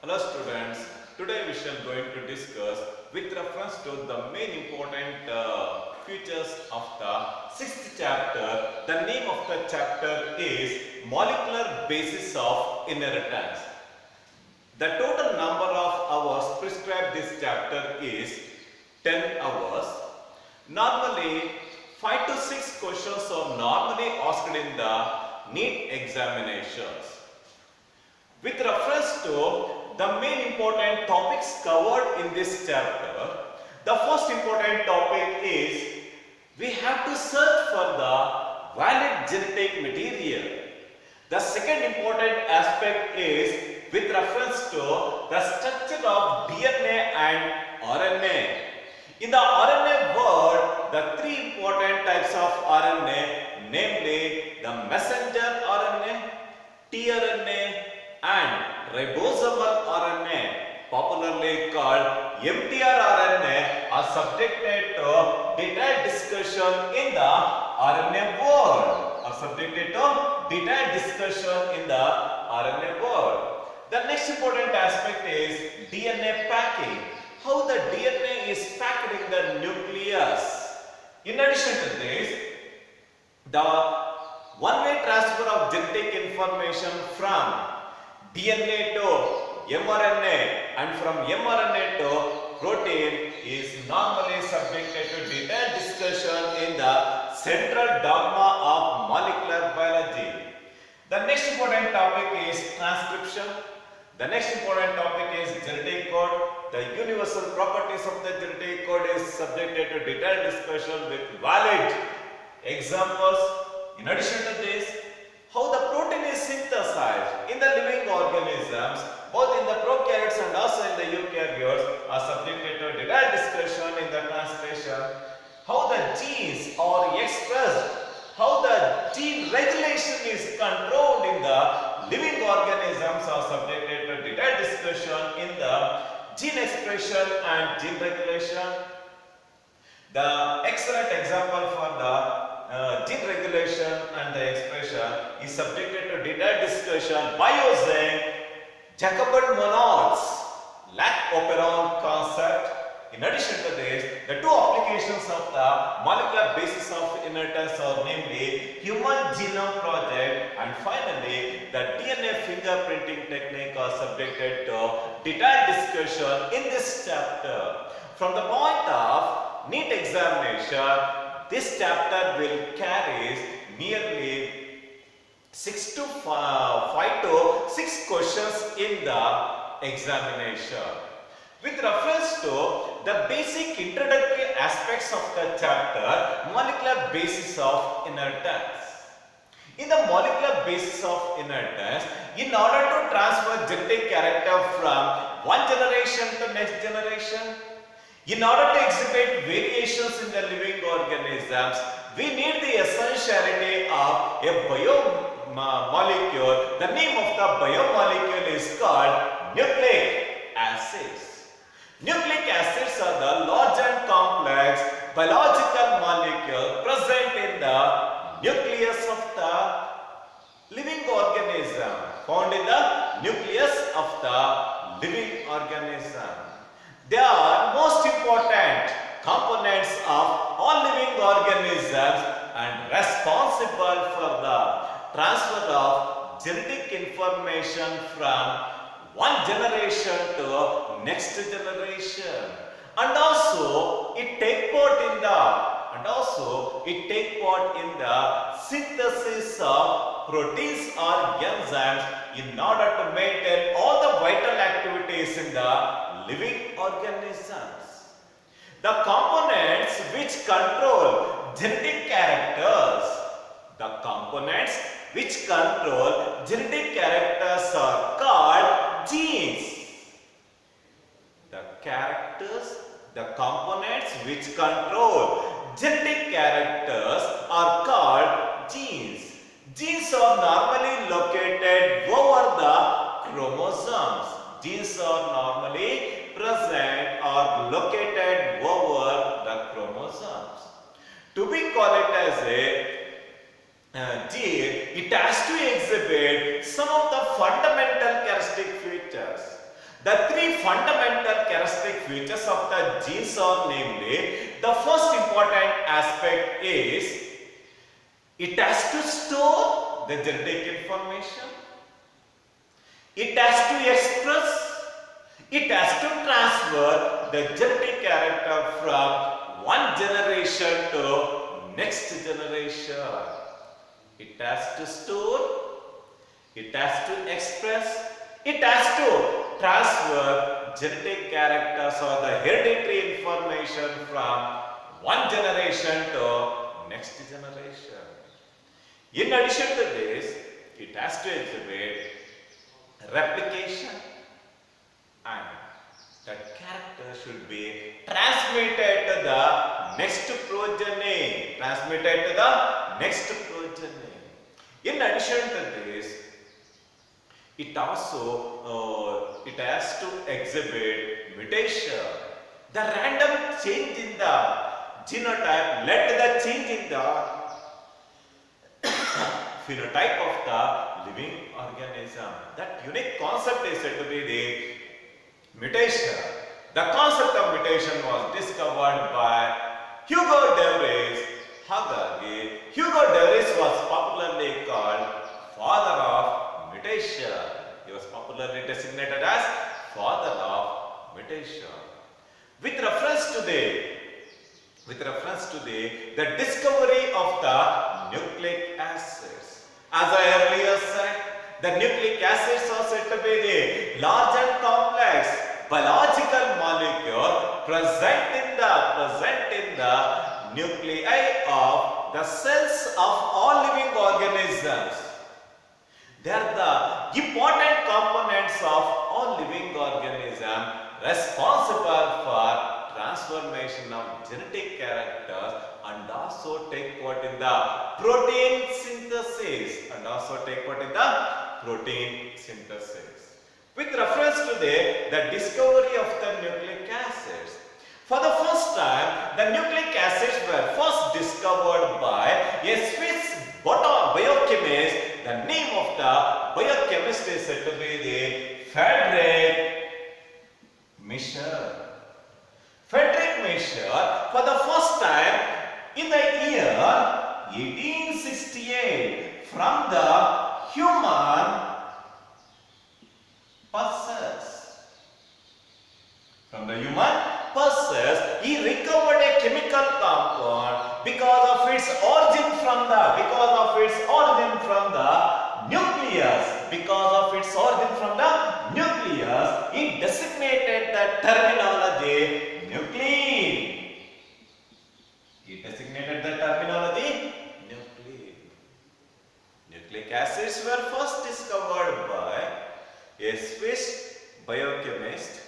Hello students, today we shall going to discuss with reference to the main important features of the 6th chapter. The name of the chapter is Molecular Basis of Inheritance. The total number of hours prescribed this chapter is 10 hours. Normally 5 to 6 questions are normally asked in the NEET examinations. With reference to the main important topics covered in this chapter, the first important topic is we have to search for the valid genetic material. The second important aspect is with reference to the structure of DNA and RNA. In the RNA world, the three important types of RNA, namely the messenger RNA, tRNA and ribosomal RNA, popularly called mtRNA, are subjected to detailed discussion in the RNA world. The next important aspect is DNA packing. How the DNA is packed in the nucleus. In addition to this, the one-way transfer of genetic information from DNA to mRNA and from mRNA to protein is normally subjected to detailed discussion in the central dogma of molecular biology. The next important topic is transcription. The next important topic is genetic code. The universal properties of the genetic code is subjected to detailed discussion with valid examples. In addition to this, how the protein is synthesized in the living organisms, both in the prokaryotes and also in the eukaryotes, are subjected to detailed discussion in the translation. How the genes are expressed, how the gene regulation is controlled in the living organisms are subjected to detailed discussion in the gene expression and gene regulation. The excellent example for the gene regulation and the expression is subjected to detailed discussion by using Jacobian monoids, lac operon concept. In addition to this, the two applications of the molecular basis of inheritance are namely Human Genome Project and finally the DNA fingerprinting technique are subjected to detailed discussion in this chapter. From the point of NEET examination, this chapter will carry nearly 5 to 6 questions in the examination. With reference to the basic introductory aspects of the chapter, molecular basis of inheritance. In the molecular basis of inheritance, in order to transfer genetic character from one generation to next generation, in order to exhibit variations in the living organisms, we need the essentiality of a biomolecule. The name of the biomolecule is called nucleic acids. Nucleic acids are the large and complex biological molecule present in the nucleus of the living organism, found in the nucleus of the living organism. They are most important components of all living organisms and responsible for the transfer of genetic information from one generation to next generation. And also it take part in the synthesis of proteins or enzymes in order to maintain all the vital activities in the living organisms. The components which control genetic characters, are called genes. The components which control genetic characters are called genes. Genes are normally located over the chromosomes. Genes are normally present or located over the chromosomes. To be called it as a gene, it has to exhibit some of the fundamental characteristic features. The three fundamental characteristic features of the genes are namely, the first important aspect is it has to store the genetic information, it has to express, it has to transfer the genetic character from one generation to next generation. It has to store, it has to express, it has to transfer genetic characters or the hereditary information from one generation to next generation. In addition to this, it has to exhibit replication, and that character should be transmitted to the next progeny. Transmitted to the next progeny. In addition to this, it also it has to exhibit mutation. The random change in the genotype led to the change in the phenotype of the living organism. That unique concept is said to be the mutation. The concept of mutation was discovered by Hugo de Vries. ಹಾಗಾಗಿ Hugo de Vries was popularly called father of mutation. He was popularly designated as father of mutation. With reference to the discovery of the nucleic acids. As I earlier said, the nucleic acids are said to be the large and complex biological molecule present in the nuclei of the cells of all living organisms. They are the important components of all living organisms responsible for transformation of genetic characters and also take part in the protein synthesis. With reference to the discovery of the nucleic acids, for the first time, the nucleic acids were first discovered by a Swiss biochemist. The name of the biochemist is said to be the Friedrich Michel. Friedrich Michel, for the first time in the year 1868, from the human pulses, he recovered a chemical compound because of its origin from the nucleus. He designated the terminology nuclein. Nucleic acids were first discovered by a Swiss biochemist.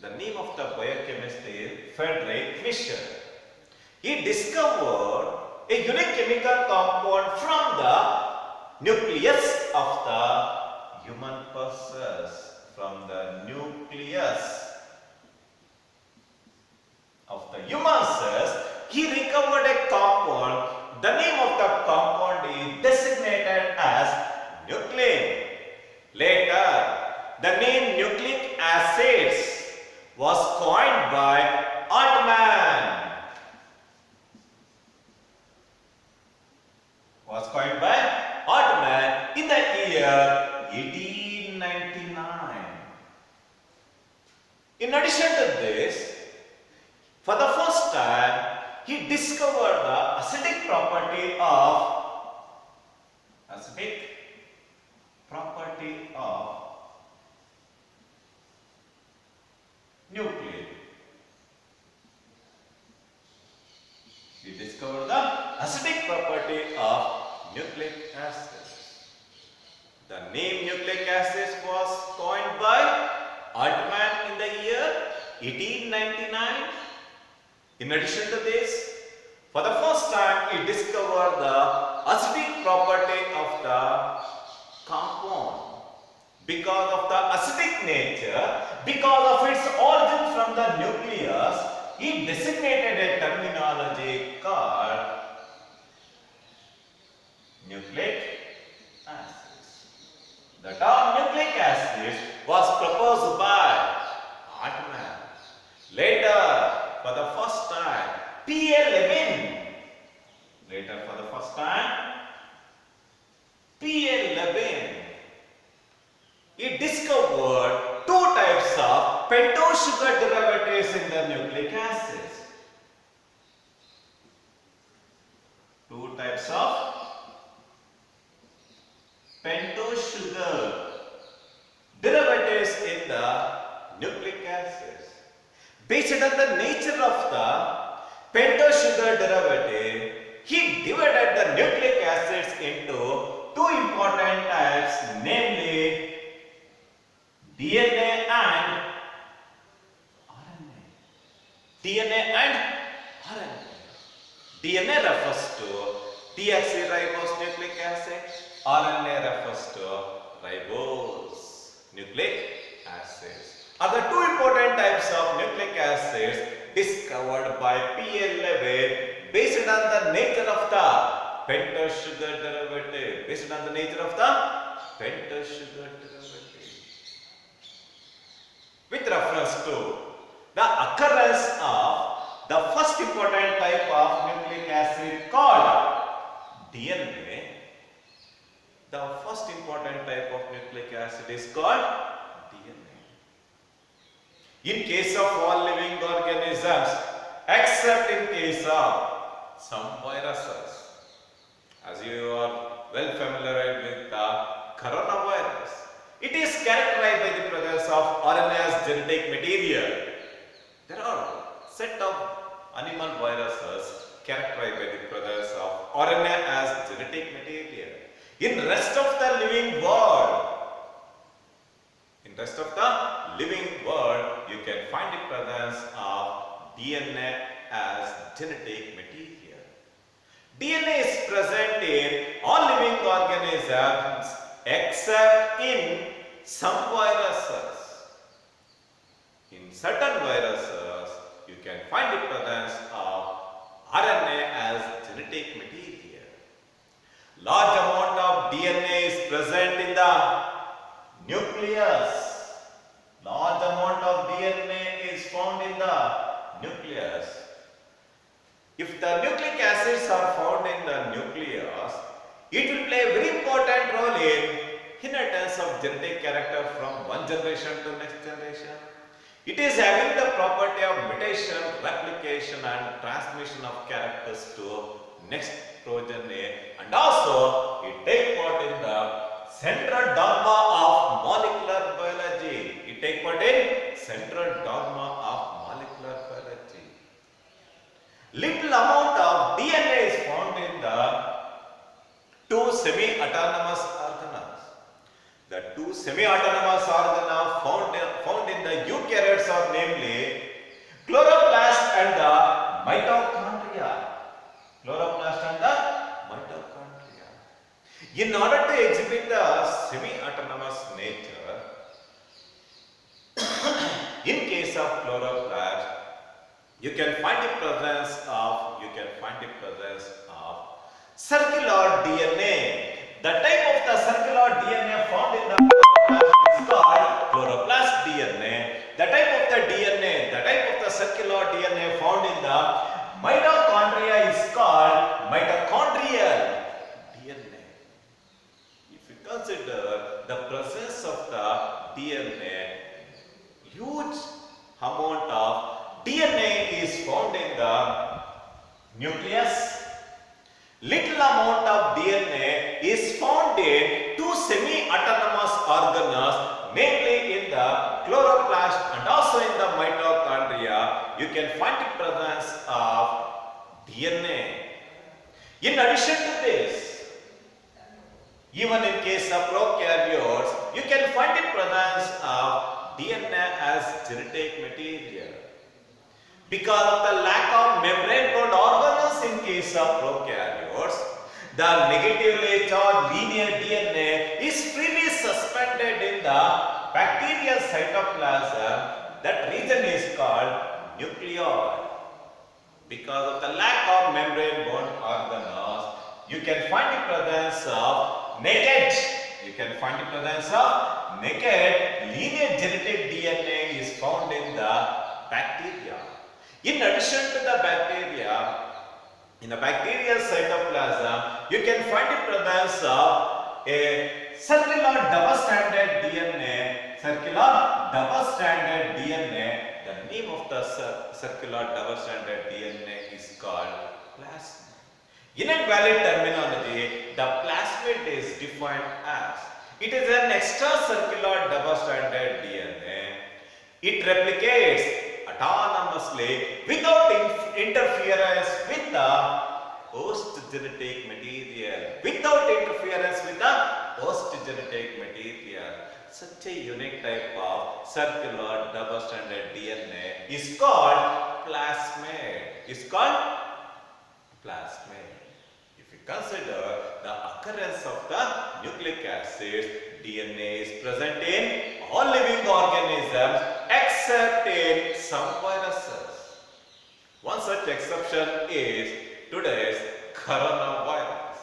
The name of the biochemist is Friedrich Michel. He discovered a unique chemical compound from the nucleus of the human process. He recovered a compound. The name of the compound is designated as nuclein. Later, the name nucleic acids was coined by Altman. In the year 1899. In addition to this, for the first time, he discovered the acidic property of nuclein. He discovered the acidic property of nucleic acids. The name nucleic acids was coined by Altman in the year 1899. In addition to this, for the first time, he discovered the acidic property of the compound. Because of the acidic nature, because of its origin from the nucleus, he designated a terminology called nucleic acids. The term nucleic acids was proposed P11. Later for the first time. P11. He discovered two types of pentose sugar derivatives in the nucleic acids. Two types of pentose sugar derivatives in the nucleic acids. Based on the nature of the pentose sugar derivative, he divided the nucleic acids into two important types, namely DNA and RNA. DNA and RNA. DNA refers to deoxyribose nucleic acid. RNA refers to ribose nucleic acids. Are the two important types of nucleic acids discovered by P11 based on the nature of the pentose sugar derivative. Based on the nature of the pentose sugar derivative. With reference to the occurrence of the first important type of nucleic acid called DNA. The first important type of nucleic acid is called DNA. In case of all living organisms, except in case of some viruses. As you are well familiar with the coronavirus, it is characterized by the presence of RNA as genetic material. There are set of animal viruses characterized by the presence of RNA as genetic material. In rest of the living world, you can find the presence of DNA as genetic material. DNA is present in all living organisms except in some viruses. In certain viruses, you can find the presence of RNA as genetic material. Large amount of DNA is present in the nucleus. Large amount of DNA is found in the nucleus. If the nucleic acids are found in the nucleus, it will play a very important role in inheritance of genetic character from one generation to next generation. It is having the property of mutation, replication and transmission of characters to next progeny, and also it takes part in the central dogma of molecular biology. It takes part in central dogma of molecular biology. Little amount of DNA is found in the two semi-autonomous organelles. The two semi-autonomous organelles found in the eukaryotes are namely chloroplast and the mitochondria. Chloroplast and the mitochondria. In order to exhibit the semi-autonomous nature, in case of chloroplast, you can find the presence of circular DNA. The type of the circular DNA found in the chloroplast is called chloroplast DNA. The type of the circular DNA found in the mitochondria is called mitochondrial DNA. If you consider the presence of the DNA, huge amount of DNA is found in the nucleus. Little amount of DNA is found in two semi-autonomous organelles, namely in the chloroplast and also in the mitochondria. You can find the presence of DNA. In addition to this, even in case of prokaryotes, you can find the presence of DNA as genetic material. Because of the lack of membrane-bound organelles in case of prokaryotes, the negatively charged linear DNA is freely suspended in the bacterial cytoplasm. That region is called nucleoli. Because of the lack of membrane-bound organelles, you can find the presence of naked linear genetic DNA is found in the bacteria. In addition to the bacteria, in the bacterial cytoplasm, you can find the presence of a circular double-stranded DNA. Circular double-stranded DNA. The name of the circular double-stranded DNA is called plasmid. In a valid terminology, the plasmid is defined as it is an extracircular double-stranded DNA. It replicates autonomously without interference with the host genetic material. Without interference with the host genetic material. Such a unique type of circular double-stranded DNA is called plasmid. Is called plasmid. If you consider the occurrence of the nucleic acids, DNA is present in all living organisms except in some viruses. One such exception is today's coronavirus.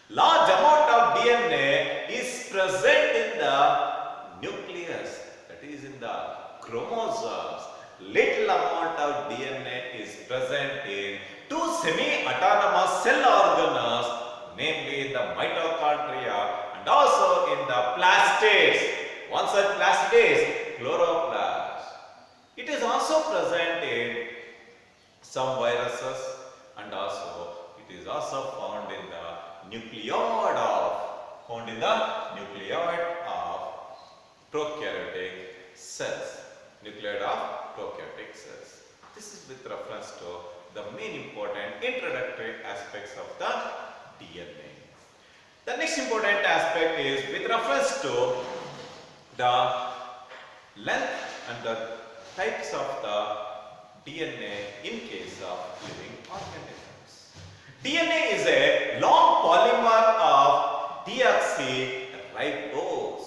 Large amount of DNA is present in the nucleus, that is in the chromosomes. Little amount of DNA is present in two semi-autonomous cell organelles, namely the mitochondria and also in the plastids. One such plastid is chloroplast. It is also present in some viruses and also it is also found in the nucleoid of prokaryotic cells. Nucleoid of prokaryotic cells. This is with reference to the main important introductory aspects of the DNA. The next important aspect is with reference to the length and the types of the DNA in case of living organisms. DNA is a long polymer of deoxyribose.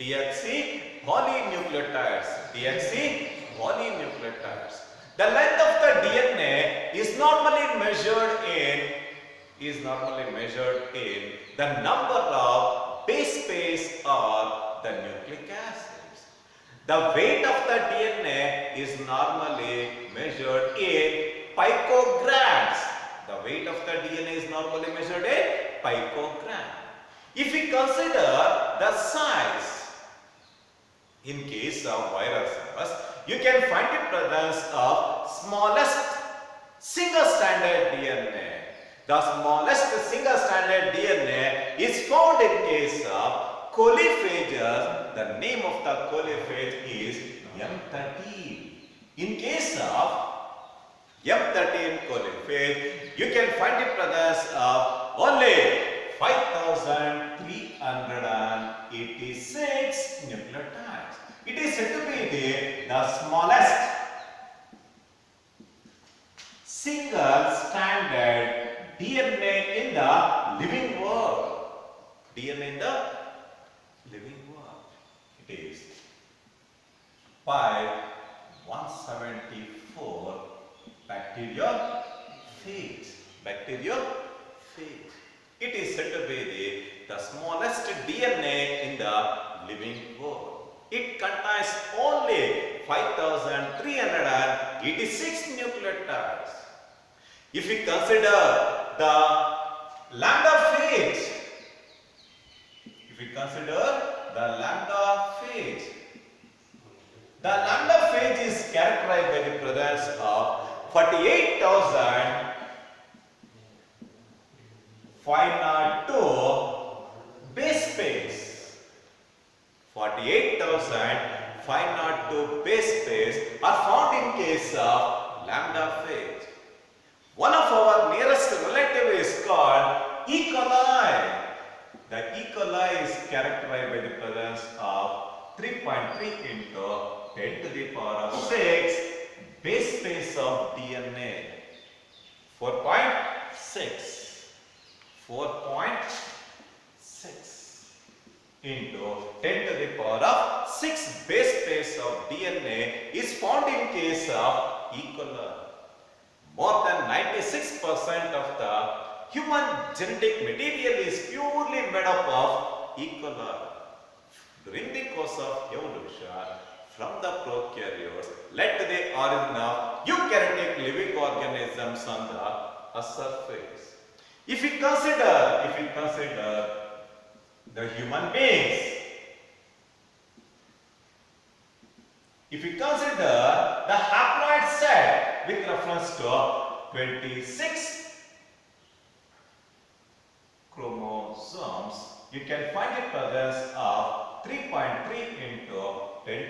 Deoxypolynucleotides. The length of the DNA is normally measured in the number of base pairs or the nucleic acids. The weight of the DNA is normally measured in picograms. The weight of the DNA is normally measured in picogram. If we consider the size, in case of viruses, you can find the presence of smallest single-stranded DNA. The smallest single-stranded DNA is found in case of coliphages. The name of the coliphage is M13. In case of M13 coliphage, you can find the presence of only 5,386 nucleotides. It is said to be the smallest single-stranded DNA in the living world. DNA in the living world. It is 174 bacteriophage. It is said to be the smallest DNA in the living world. It contains only 5,386 nucleotides. If we consider the lambda phage, the lambda phage is characterized by the presence of 48,502 base pairs. 48,502 base pairs are found in case of lambda phage. One of our nearest relative is called E. coli. The E. coli is characterized by the presence of 3.3 into 10 to the power of 6 base pairs of DNA. 4.6 into 10 to the power of 6 base pairs of DNA is found in case of E. coli. More than 96% of the human genetic material is purely made up of E. coli. During the course of evolution, from the prokaryotes led to the origin of eukaryotic organisms on the surface. If we consider the human beings, if we consider the haploid set with reference to 26 chromosomes, you can find the presence of 3.3 into 10